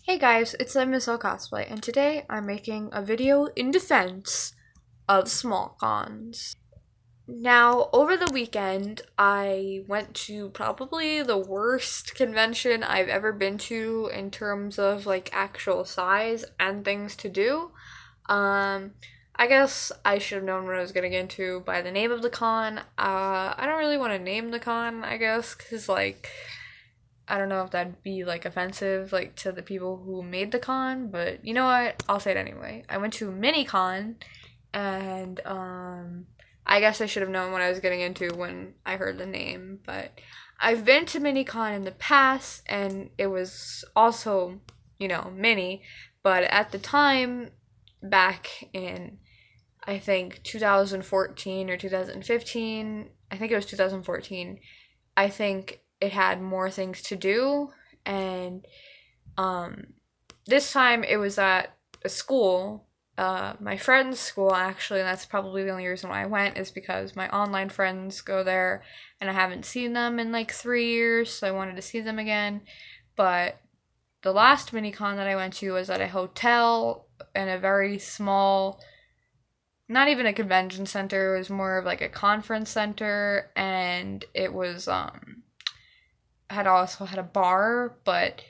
Hey guys, it's MSL Cosplay, and today I'm making a video in defense of small cons. Now, over the weekend, I went to probably the worst convention I've ever been to in terms of like actual size and things to do. Um, I guess I should have known what I was gonna get into by the name of the con. I don't really want to name the con, I guess, because like I don't know if that'd be like offensive like to the people who made the con, but you know what? I'll say it anyway. I went to MiniCon and I guess I should have known what I was getting into when I heard the name, but I've been to MiniCon in the past and it was also, mini, but at the time back in I think 2014 or 2015, I think it was 2014. I think it had more things to do, and um, this time it was at a school, my friend's school actually, and that's probably the only reason why I went is because my online friends go there, and I haven't seen them in like 3 years, so I wanted to see them again. But the last minicon that I went to was at a hotel in a very small, not even a convention center, it was more of like a conference center, and it was had also had a bar, but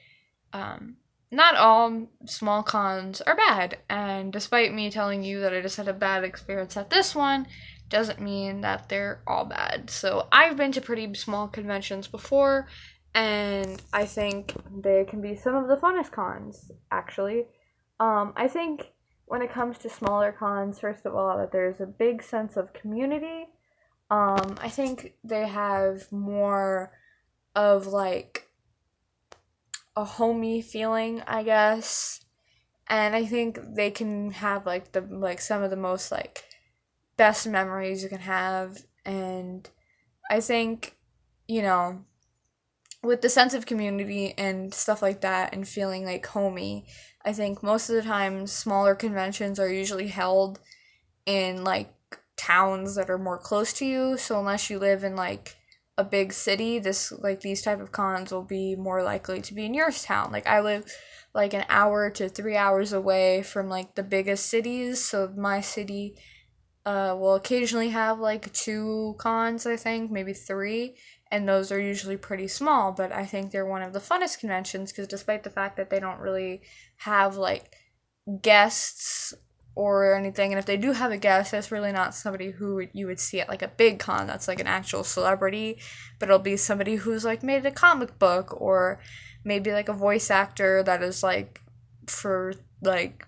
um, not all small cons are bad. And despite me telling you that I just had a bad experience at this one, doesn't mean that they're all bad. So I've been to pretty small conventions before, and I think they can be some of the funnest cons, actually. I think when it comes to smaller cons, first of all, that there's a big sense of community. I think they have more of like a homey feeling, I guess. And I think they can have like some of the most like best memories you can have. And I think, you know, with the sense of community and stuff like that and feeling like homey, I think most of the time smaller conventions are usually held in like towns that are more close to you. So unless you live in like a big city, this like these type of cons will be more likely to be in your town. Like I live like an hour to 3 hours away from like the biggest cities, so my city will occasionally have like two cons, I think, maybe three, and those are usually pretty small, but I think they're one of the funnest conventions because despite the fact that they don't really have like guests or anything, and if they do have a guest, that's really not somebody who you would see at like a big con that's like an actual celebrity, but it'll be somebody who's like made a comic book or maybe like a voice actor that is like for like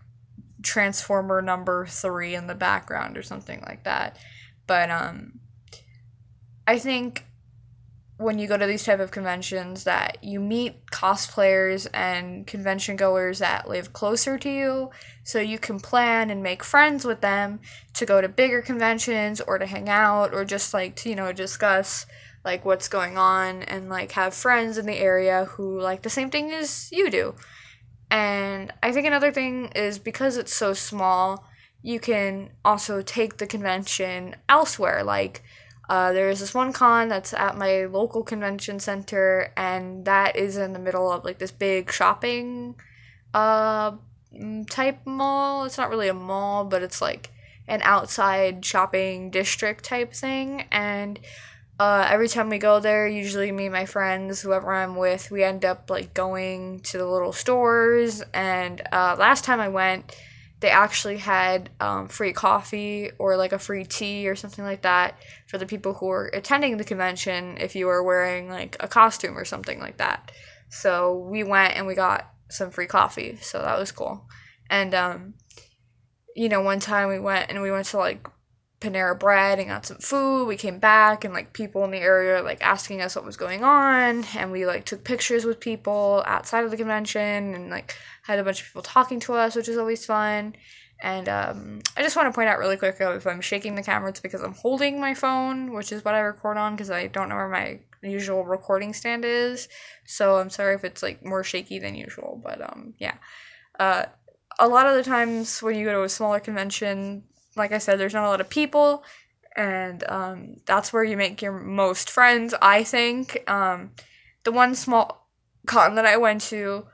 Transformer number 3 in the background or something like that. But I think when you go to these type of conventions that you meet cosplayers and convention goers that live closer to you, so you can plan and make friends with them to go to bigger conventions or to hang out or just like to discuss like what's going on and like have friends in the area who like the same thing as you do. And I think another thing is because it's so small, you can also take the convention elsewhere. Like, there's this one con that's at my local convention center, and that is in the middle of like this big shopping uh, type mall. It's not really a mall, but it's like an outside shopping district type thing. And every time we go there, usually me and my friends, whoever I'm with, we end up like going to the little stores. And last time I went, they actually had free coffee or like a free tea or something like that for the people who were attending the convention if you were wearing like a costume or something like that. So we went and we got some free coffee. So that was cool. And one time we went to like Panera Bread and got some food. We came back and like people in the area like asking us what was going on, and we like took pictures with people outside of the convention and like had a bunch of people talking to us, which is always fun. And I just want to point out really quick if I'm shaking the camera, it's because I'm holding my phone, which is what I record on because I don't know where my usual recording stand is. So I'm sorry if it's like more shaky than usual, but yeah. Uh, a lot of the times when you go to a smaller convention, like I said, there's not a lot of people, and that's where you make your most friends, I think. The one small con that I went to,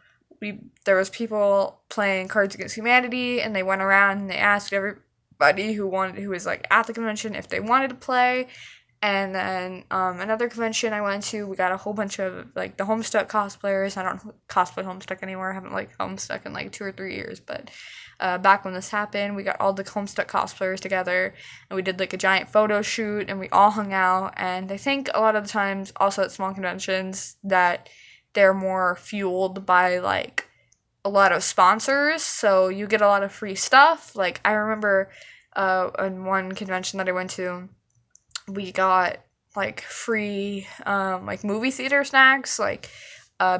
there was people playing Cards Against Humanity, and they went around and they asked everybody who was like at the convention if they wanted to play. And then another convention I went to, we got a whole bunch of like the Homestuck cosplayers. I don't cosplay Homestuck anymore. I haven't like Homestuck in like 2 or 3 years, but back when this happened, we got all the Homestuck cosplayers together, and we did like a giant photo shoot, and we all hung out. And I think a lot of the times, also at small conventions, that they're more fueled by like a lot of sponsors, so you get a lot of free stuff. Like I remember in one convention that I went to, we got like free like movie theater snacks, like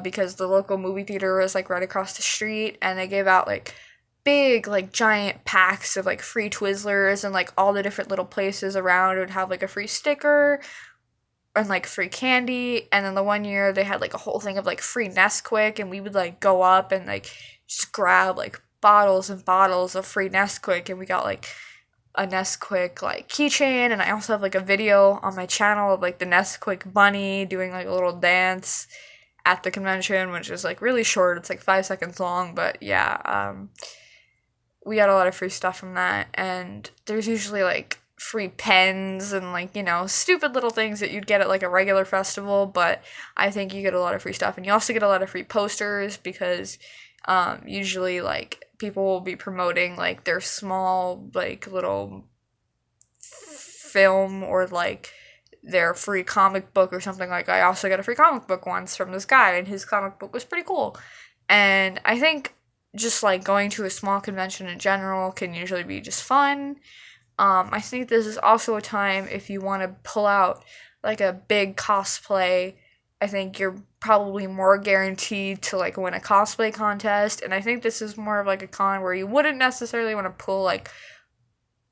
because the local movie theater was like right across the street, and they gave out like big like giant packs of like free Twizzlers, and like all the different little places around would have like a free sticker and like free candy. And then the one year they had like a whole thing of like free Nesquik, and we would like go up and like just grab like bottles and bottles of free Nesquik, and we got like a Nesquik like keychain. And I also have like a video on my channel of like the Nesquik bunny doing like a little dance at the convention, which is like really short. It's like 5 seconds long, but yeah, we got a lot of free stuff from that. And there's usually like free pens and like, you know, stupid little things that you'd get at like a regular festival, but I think you get a lot of free stuff. And you also get a lot of free posters, because usually like people will be promoting like their small like little film or like their free comic book or something. Like I also got a free comic book once from this guy, and his comic book was pretty cool. And I think just like going to a small convention in general can usually be just fun. I think this is also a time if you want to pull out like a big cosplay. I think you're probably more guaranteed to like win a cosplay contest, and I think this is more of like a con where you wouldn't necessarily want to pull like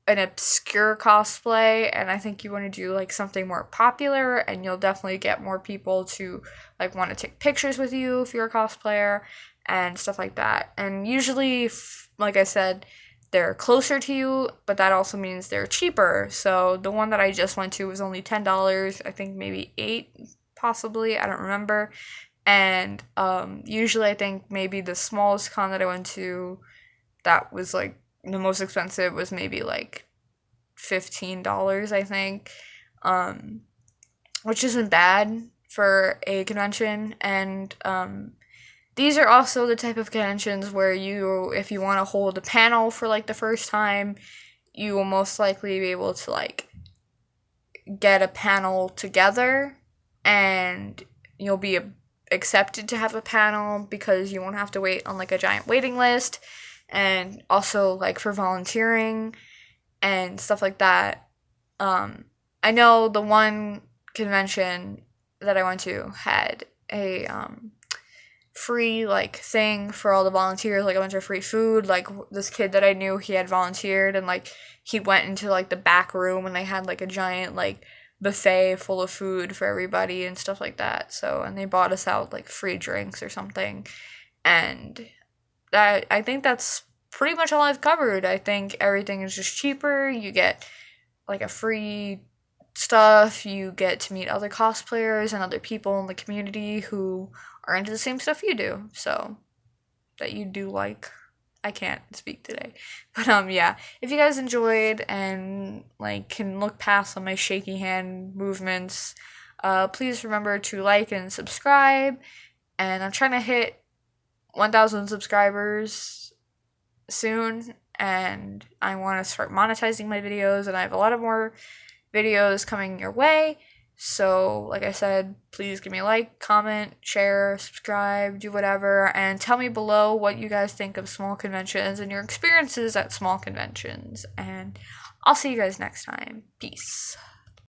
an obscure cosplay, and I think you want to do like something more popular, and you'll definitely get more people to like want to take pictures with you if you're a cosplayer and stuff like that. And usually, like I said, they're closer to you, but that also means they're cheaper. So the one that I just went to was only $10, I think maybe $8 possibly, I don't remember. And usually I think maybe the smallest con that I went to that was like the most expensive was maybe like $15, I think, which isn't bad for a convention. And these are also the type of conventions where you, if you want to hold a panel for like the first time, you will most likely be able to like get a panel together, and you'll be accepted to have a panel because you won't have to wait on like a giant waiting list. And also like for volunteering and stuff like that. I know the one convention that I went to had a free like thing for all the volunteers, like a bunch of free food. Like this kid that I knew, he had volunteered, and like he went into like the back room, and they had like a giant like buffet full of food for everybody and stuff like that. So, and they bought us out like free drinks or something. And I think that's pretty much all I've covered. I think everything is just cheaper. You get like a free stuff. You get to meet other cosplayers and other people in the community who are into the same stuff you do. So that you do like. I can't speak today. But yeah, if you guys enjoyed and like can look past on my shaky hand movements, please remember to like and subscribe. And I'm trying to hit 1,000 subscribers soon, and I want to start monetizing my videos, and I have a lot of more videos coming your way. So, like I said, please give me a like, comment, share, subscribe, do whatever, and tell me below what you guys think of small conventions and your experiences at small conventions. And I'll see you guys next time. Peace.